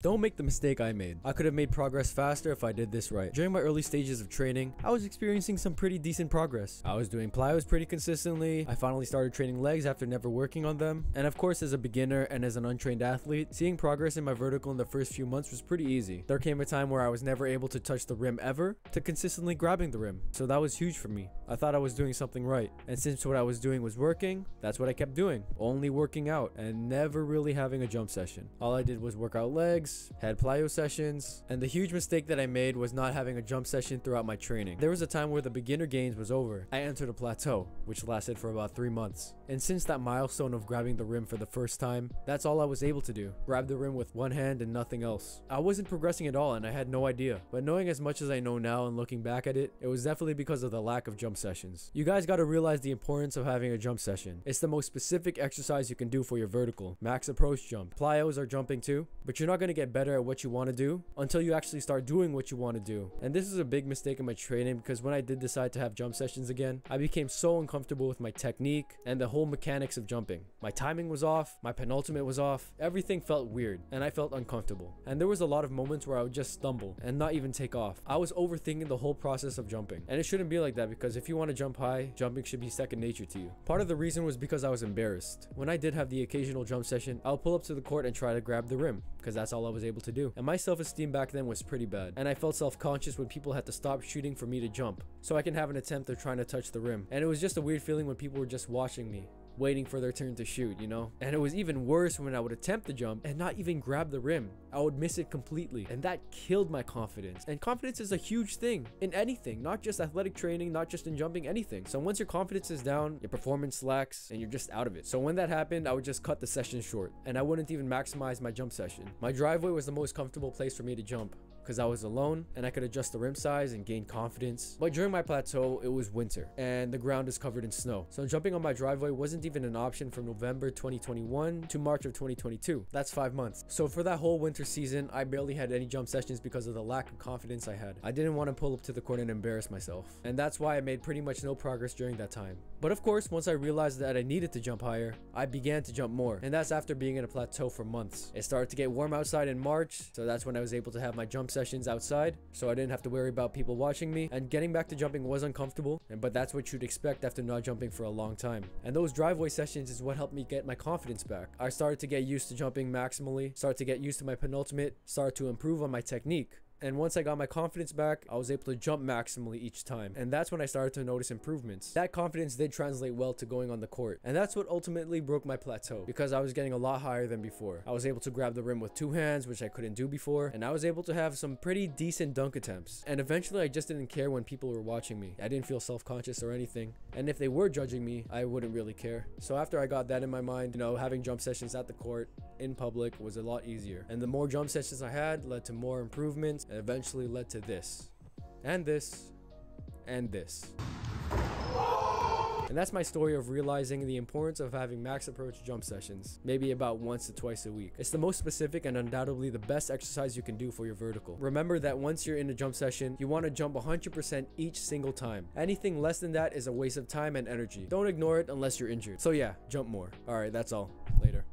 Don't make the mistake I made. I could have made progress faster if I did this right. During my early stages of training, I was experiencing some pretty decent progress. I was doing plyos pretty consistently. I finally started training legs after never working on them. And of course, as a beginner and as an untrained athlete, seeing progress in my vertical in the first few months was pretty easy. There came a time where I was never able to touch the rim ever, to consistently grabbing the rim. So that was huge for me. I thought I was doing something right. And since what I was doing was working, that's what I kept doing. Only working out and never really having a jump session. All I did was work out legs, had plyo sessions, and the huge mistake that I made was not having a jump session throughout my training. There was a time where the beginner gains was over. I entered a plateau, which lasted for about 3 months. And since that milestone of grabbing the rim for the first time, that's all I was able to do. Grab the rim with one hand and nothing else. I wasn't progressing at all and I had no idea. But knowing as much as I know now and looking back at it, it was definitely because of the lack of jump sessions. You guys gotta realize the importance of having a jump session. It's the most specific exercise you can do for your vertical. Max approach jump. Plyos are jumping too, but you're not gonna get better at what you want to do until you actually start doing what you want to do. And this is a big mistake in my training because when I did decide to have jump sessions again, I became so uncomfortable with my technique and the whole mechanics of jumping. My timing was off, my penultimate was off, everything felt weird and I felt uncomfortable. And there was a lot of moments where I would just stumble and not even take off. I was overthinking the whole process of jumping. And it shouldn't be like that because if you want to jump high, jumping should be second nature to you. Part of the reason was because I was embarrassed. When I did have the occasional jump session, I'll pull up to the court and try to grab the rim because that's all I was able to do. And my self-esteem back then was pretty bad, and I felt self-conscious when people had to stop shooting for me to jump so I can have an attempt of trying to touch the rim. And it was just a weird feeling when people were just watching me, waiting for their turn to shoot, you know? And it was even worse when I would attempt to jump and not even grab the rim. I would miss it completely, and that killed my confidence. And confidence is a huge thing in anything, not just athletic training, not just in jumping, anything. So once your confidence is down, your performance slacks and you're just out of it. So when that happened, I would just cut the session short and I wouldn't even maximize my jump session. My driveway was the most comfortable place for me to jump because I was alone and I could adjust the rim size and gain confidence. But during my plateau, it was winter and the ground is covered in snow. So jumping on my driveway wasn't even an option from November 2021 to March of 2022. That's 5 months. So for that whole winter season, I barely had any jump sessions because of the lack of confidence I had. I didn't want to pull up to the court and embarrass myself. And that's why I made pretty much no progress during that time. But of course, once I realized that I needed to jump higher, I began to jump more. And that's after being in a plateau for months. It started to get warm outside in March, so that's when I was able to have my jump sessions outside, so I didn't have to worry about people watching me. And getting back to jumping was uncomfortable, but that's what you'd expect after not jumping for a long time. And those driveway sessions is what helped me get my confidence back. I started to get used to jumping maximally, started to get used to my penultimate, started to improve on my technique. And once I got my confidence back, I was able to jump maximally each time. And that's when I started to notice improvements. That confidence did translate well to going on the court. And that's what ultimately broke my plateau because I was getting a lot higher than before. I was able to grab the rim with 2 hands, which I couldn't do before. And I was able to have some pretty decent dunk attempts. And eventually I just didn't care when people were watching me. I didn't feel self-conscious or anything. And if they were judging me, I wouldn't really care. So after I got that in my mind, you know, having jump sessions at the court in public was a lot easier. And the more jump sessions I had led to more improvements and eventually led to this and this and this. And that's my story of realizing the importance of having max approach jump sessions, maybe about once to twice a week. It's the most specific and undoubtedly the best exercise you can do for your vertical. Remember that once you're in a jump session, you want to jump 100% each single time. Anything less than that is a waste of time and energy. Don't ignore it unless you're injured. So yeah, jump more. Alright, that's all. Later.